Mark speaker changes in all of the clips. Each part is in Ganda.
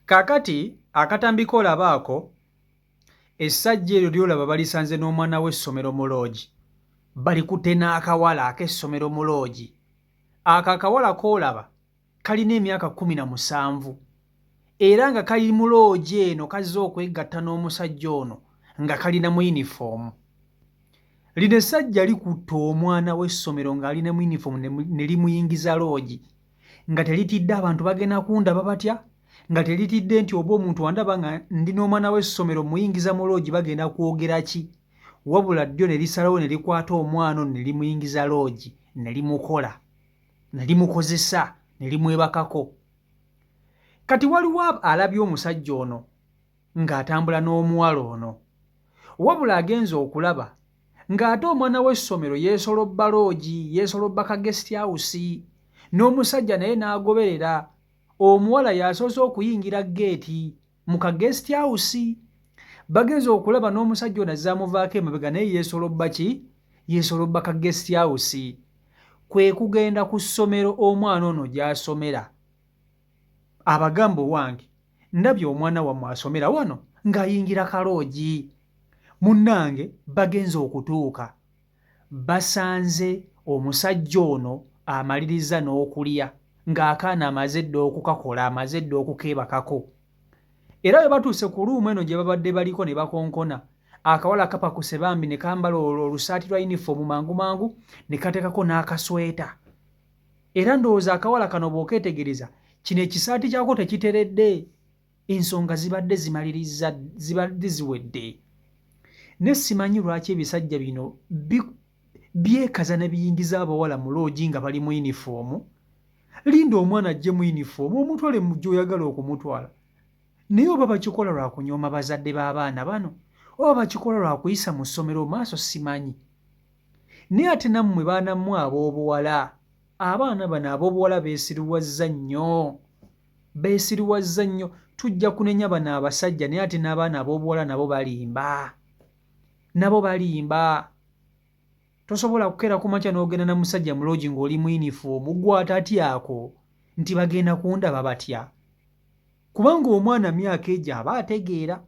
Speaker 1: Kakati akatambiko olabaako essajja eryo lyolaba balisanze n'omwana w'essomero mu loogi balikutte n'akawala ak'essomero mu loogi. Ako akawala k'olaba kalina emyaka 17 era nga kali mu loogi eno kazze okwegatta n'omusajja ono nga kalina mu yinifoomu. Lino essajja likutte omwana w'essomero ng'alina mu yinifoomu ne limuyingiza loogi nga teritidde abantu bagenda kundaba batya, nga teritidde nti oba omuntu wandaba nga ndi n'omwana w'essomero muyingiza mu loogi bagenda kwogera ki, wabula ddyo ne lisalawo ne likwata omwana ono ne limuyingiza loogi ne limukola ne limukozesa ne limwebakako. Kati waliwo alabye omusajja ono ng'atambula n'omuwala ono, wabula agenza okulaba ng'ate omwana w'essomero yeesolobba loogi, yeesolobba ka guest house, n'omusajja naye n'agoberera. Omuwala yasoose okuyingira geeti mu ka guest house. Bagenza okulaba n'omusajja ono azze amuvaako emabega naye yeesolobba ki? Yeesolobba ka guest house. Kwe kugenda ku ssomero omwana ono gy'asomera. Abagamba owange ndabye omwana wammwe asomera wano ng'ayingira kaloogi. Munnange bagenza okutuuka basanze omusajja ono amaliriza n'okulya ng'akaana amaze dda okukakola, amaze dda okukeebakako. Era bwe batuuse ku luumu eno gye babadde baliko ne bakonkona, akawala kapakuse bambi ne kambala olusaati lwa yinifoomu mangu mangu ne kateekako n'akasweta. Era ndowooza akawala kano bw'okeetegereza kino ekisaati kyako tekiteredde, ensonga zibadde zimaliriza, zibadde ziwedde. Ne simanyi lwaki ebisajja bino byekaza ne biyingiza abawala mu loogi nga bali mu yinifoomu. Linda omwana ajje mu yinifoomu omutwale mu gy'oyagala okumutwala. Naye oba bakikola lwa kunyooma bazadde b'abaana bano, oba bakikola lwa kuyisa mu ssomero maaso simanyi. Naye ate nammwe baana mmwe ab'obuwala, abaana bano ab'obuwala beesiriwazza nnyo, beesiriwazza nnyo. Tujja kunenya bano abasajja naye ate n'abaana ab'obuwala nabo balimba, nabo balimba. Tosobola kukeera ku makya n'ogenda na musajja mu loogi ng'oli mu yinifoomu gw'ate atyako nti bagenda kundaba batya. Kubanga omwana myaka egyo aba ategeera.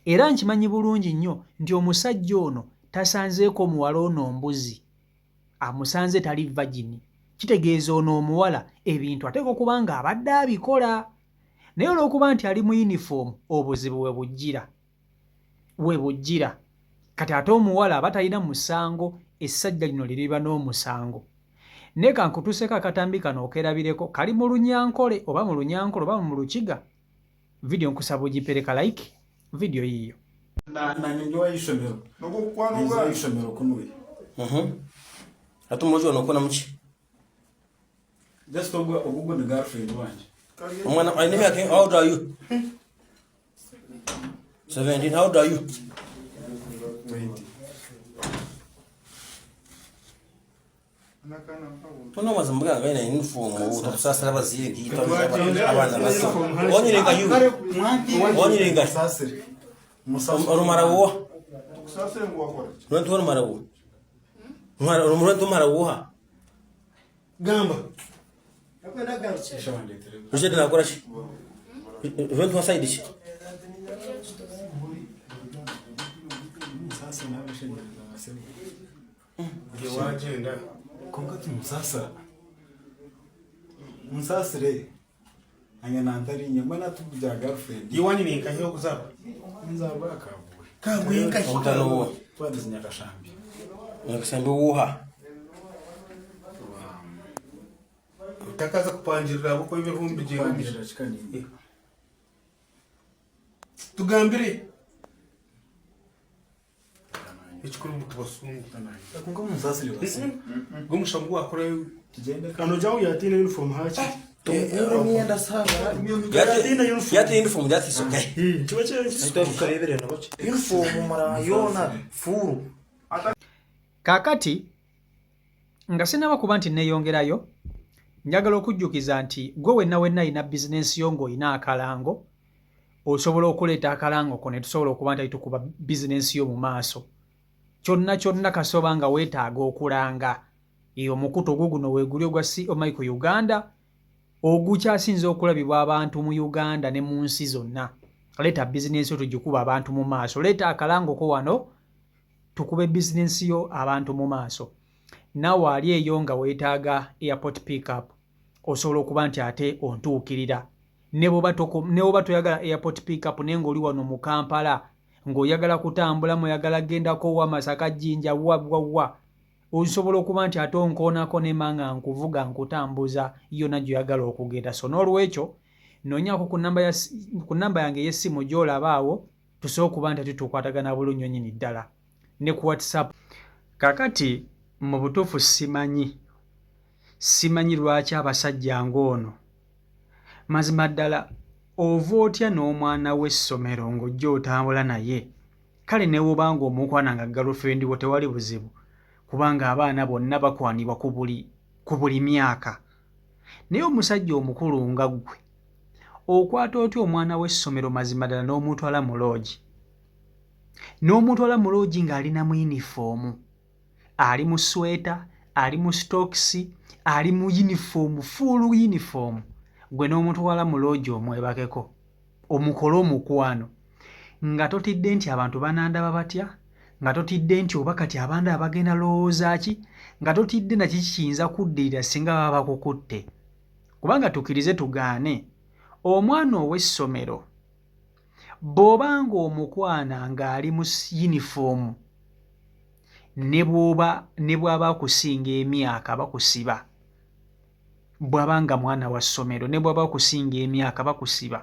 Speaker 1: Era nkimanyi bulungi nnyo nti omusajja ono tasanzeeko muwala ono mbuzi, amusanze tali vagini. Kitegeeza ono omuwala ebintu ateeka okuba nga abadde abikola. Naye olw'okuba nti ali mu yinifoomu obuzibu we bujjira, we bujjira. Kati ate omuwala aba talina musango, essajja lino liriba n'omusango. Naye kankutuuseko akatambi kano okerabireko, kali mu Lunyankole oba mu Lunyankole oba mu Lukiga. Vidiyo nkusaba ogipereka like, vidiyo yiyo.
Speaker 2: Nanyonyowa y'isomero. Nokukwanunga y'isomero kunuye.
Speaker 3: Ate omuwozi ono okona muki?
Speaker 2: Just ogugwe ne girlfriend wanje.
Speaker 3: Omwana alina emyaka, how old are you? 17, how old are you?
Speaker 2: 20.
Speaker 3: Tono mazambuga nga ina uniform obutasasala bazire abana baso. Onyirenga yu. Onyirenga
Speaker 2: Sasire.
Speaker 3: orumarawo.
Speaker 2: Sasire ngwakora.
Speaker 3: Nonto orumarawo. Rumurento marawo.
Speaker 2: Gamba.
Speaker 3: Ujede nakora shi. Vento wasaidi shi.
Speaker 2: Sasa na bishe na nasema. Gewagenda. Kongati musasire anyana ntari nyamba natuja girlfriend
Speaker 4: Yiwanyi ni nkahiyo kuzaba.
Speaker 2: nzaba akavuye
Speaker 4: Kabwenga
Speaker 3: Omutano
Speaker 2: twadize nyakashambi
Speaker 3: nakasambi wuha.
Speaker 4: utakaza kupanjirira abo ko ibihumbi
Speaker 2: pangira
Speaker 4: jingamisha.
Speaker 2: chikani
Speaker 4: Tugambire. Ekikuru mutu basungu tanai.
Speaker 2: kunga musasire basi
Speaker 4: Gomushambu akora
Speaker 2: tugende
Speaker 4: kano jawu yatina uniform hachi.
Speaker 3: Myenda saba. Yati uniform yati soke.
Speaker 4: Chiba che
Speaker 3: Tukarebere no bachi. Uniform mara yona furu.
Speaker 1: Kakati nga sinaba kuba nti neeyongerayo, njagala okujjukiza nti gwe wenna alina bizinensi yo ng'olina akalango, osobola okuleeta akalango ko ne tusobola okuba nti tukuba bizinensi yo mu maaso. Kyonna kasoba nga weetaaga okulanga. Eyo omukutu ogwo guno weeguli ogwa COMIC Uganda, ogukyasinza okulabibwa abantu mu Uganda ne mu nsi zonna. Leeta bizinensi yo tugikuba abantu mu maaso. Leeta akalangoko wano tukube bizinensi yo abantu mu maaso. Naawe ali eyo nga weetaaga airport pickup osobola okuba nti ate ontuukirira. Ne bw'oba toyagala airport pickup naye ng'oli wano mu Kampala ng'oyagala kutambula moyagala gendako wa Masaka Jinja wa osobola okuba nti ate onkoonako ne manga nkuvuga nkutambuza yonna gy'oyagala okugenda. So n'olwekyo noonyaako ku nnamba yange ey'essimu gy'olaba awo tusobola okuba nti ate tukwatagana bulungi nnyini ddala ne ku WhatsApp. Kakati mu butuufu simanyi lwaki abasajja ng'ono mazima ddala ova otya n'omwana w'essomero ng'ojja otambula naye, kale ne bw'obanga omukwana nga girlfriend wo tewali buzibu kubanga abaana bonna bakwanibwa ku buli myaka. Naye omusajja omukulu nga ggwe okwata otya omwana w'essomero mazima ddala n'omutwala mu loogi, n'omutwala mu loogi ng'alina mu yinifoomu, ali mu sweta, ali mu stokisi, ali mu yinifoomu, fuulu yinifoomu, gwe n'omutwala mu loogi omwebakeko omukole omukwano nga totidde nti abantu banandaba batya, nga totidde nti oba kati abanda bagenda lowooza ki, nga totidde na kiyinza kuddirira singa baba bakukutte. Kubanga tukkirize tugaane omwana ow'essomero bw'obanga omukwana ng'ali mu yinifoomu ne bw'aba akusinga emyaka bakusiba. Bw'abanga mwana wa ssomero ne bw'aba akusinga emyaka bakusiba.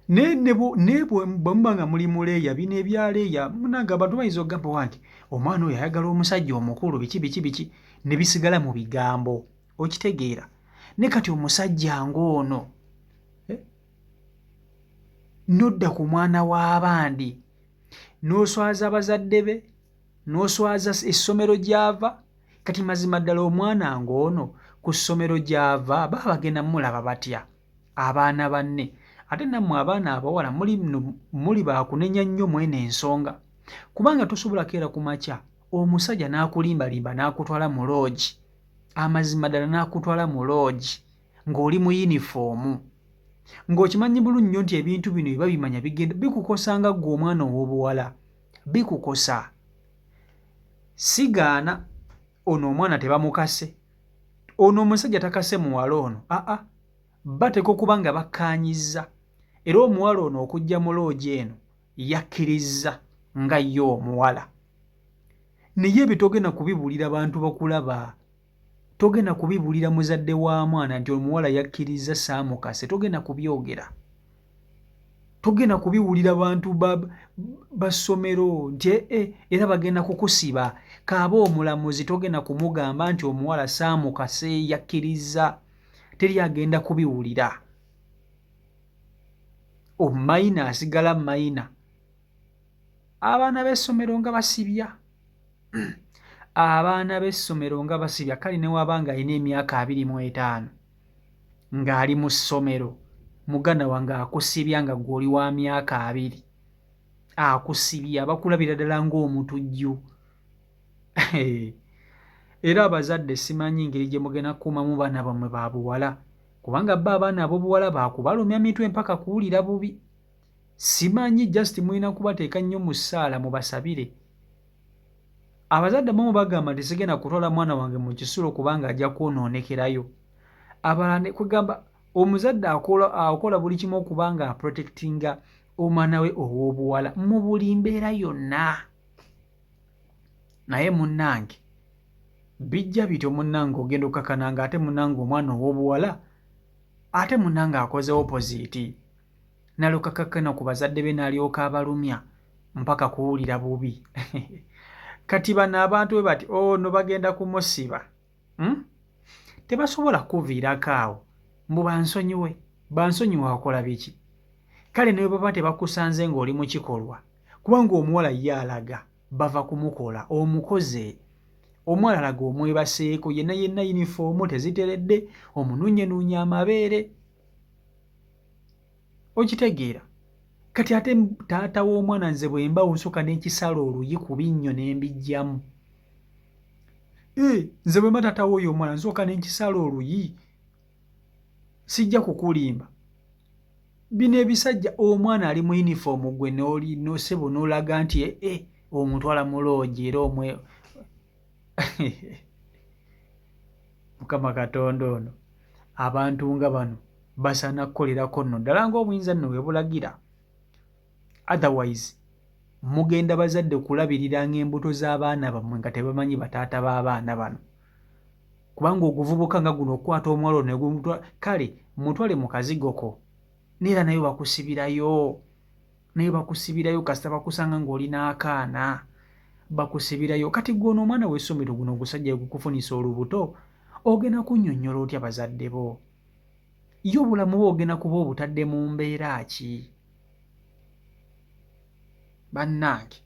Speaker 1: Ne bwemuba nga muli muleeya bino ebyaleeya munanga abantu bayinza okugamba wanti omwana oyo ayagala omusajja omukulu biki ne bisigala mu bigambo. Okitegeera? Ne kati omusajja ng'ono nodda ku mwana w'abandi n'oswaza abazadde be n'oswaza essomero gy'ava. Kati mazima ddala omwana ng'ono ku ssomero gy'ava baba bagenda mulaba batya abaana banne? Ate nammwe abaana abawala muli baakunenya nnyo mwene ensonga kubanga tosobola keera ku makya omusajja n'akulimbalimba n'akutwala mu loogi, amazima ddala n'akutwala mu loogi ng'oli mu yinifoomu, ng'okimanyi bulungi nnyo nti ebintu bino biba bimanya bigenda bikukosa nga ggwe omwana ow'obuwala, bikukosa. Sigaana ono omwana tebamukase, ono omusajja takase muwala ono, bateka okuba nga bakkaanyizza. Era omuwala ono okujja mu loogi eno yakkirizza nga ye omuwala. Naye ebyo togenda kubibuulira bantu bakulaba, togenda kubibuulira muzadde wa mwana nti omuwala yakkirizza saamukase, togenda kubyogera. Togenda kubiwulira bantu bassomero nti era bagenda kukusiba. Kaaba omulamuzi togenda kumugamba nti omuwala saamukase yakkirizza, teri agenda kubiwulira. Omumayina asigala mayina. Abaana b'essomero nga basibya. Abaana b'essomero nga basibya. Kale ne wabanga alina emyaka 25 ng'ali mu ssomero, muganda wange akusibya nga gw'oli wa myaka 2, akusibya bakulabira ddala ng'omutujju. Era abazadde simanyi ngeri gye mugenda kukuumamu baana bammwe ba buwala kubanga bba abaana ab'obuwala baakubalumya mitwe mpaka kuwulira bubi. Simanyi just mulina kubateeka nnyo mu ssaala mubasabire. Abazadde abamu bagamba nti sigenda kutwala mwana wange mu kisulo kubanga ajja kwonoonekerayo. Abalala ne kugamba omuzadde akola buli kimu okuba nga aprotectinga omwana we ow'obuwala mu buli mbeera yonna. Naye munnange bijja bityo munnange ogenda okakananga ate munnange omwana ow'obuwala ate munnange akoze opposite. Nalukakakana ku bazadde be n'alyoka abalumya mpaka kuwulira bubi. Kati bano abantu bwe bati ono bagenda kumusiba. Tebasobola kuviirako awo mbu bansonyiwe wakola biki. Kale ne baba tebakusanze ng'oli mu kikolwa kubanga omuwala ye alaga bava kumukola omukoze. Omuwala alaga omwebaseeko yenna yinifoomu teziteredde omununyenuunya amabeere. Okitegeera? Kati ate taata w'omwana nze bwe mba nsooka n'ekisala oluyi ku binnyo ne mbijjamu. Nze bwe mba taata w'oyo omwana nsooka n'ekisala oluyi sijja kukulimba. Bino ebisajja omwana ali mu uniform gwe n'oli nosebo n'olaga nti omutwala mu loogi era omwe Mukama Katonda ono abantu nga bano basaana kukolerako nno ddala ng'obuyinza nno bwe bulagira. Otherwise mugenda bazadde kulabirira ng'embuto z'abaana bammwe nga tebamanyi bataata b'abaana bano. Kubanga oguvubuka nga guno okukwata omuwala ne gumutwala kale mutwale mu kazigoko neera nayo bakusibirayo kasita bakusanga ng'olina akaana bakusibirayo. Kati gw'ono omwana w'essomero guno ogusajja gukufunisa olubuto ogenda kunnyonnyola otya bazadde bo? Ye obulamu bwo ogenda kuba obutadde mu mbeera ki? Bannange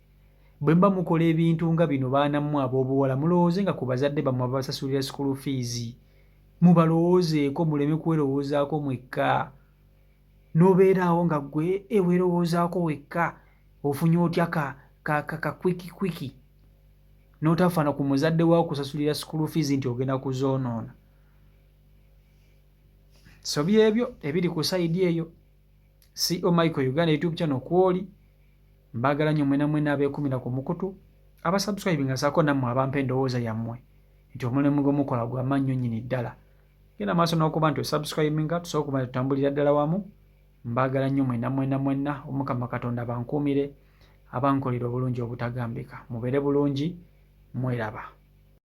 Speaker 1: bwe mba mukola ebintu nga bino baana mmwe ab'obuwala mulowooze nga ku bazadde bammwe ababasasulira school fees, mubalowoozeeko muleme kwerowoozaako mwekka. N'obeeraawo nga ggwe weerowoozaako wekka ofunye otya ka kwiki n'otafaana ku muzadde waawo kusasulira school fees nti ogenda kuzoonoona. So byebyo ebiri ku sayidi eyo. CO Michael Uganda YouTube channel kwoli. Mbagala nnyo mwena mwena abeekumira ku mukutu abasubscribe nga saako nammwe abampa endowooza yammwe nti omulimu gwe mukola gwa mannyo nnyini ddala. Genda maaso n'okuba nti osubscribinga tusobola okuba tutambulira ddala wamu. Mbagala nnyo mwena Omukama Katonda bankuumire abankolera obulungi obutagambika. Mubeere bulungi, mweraba.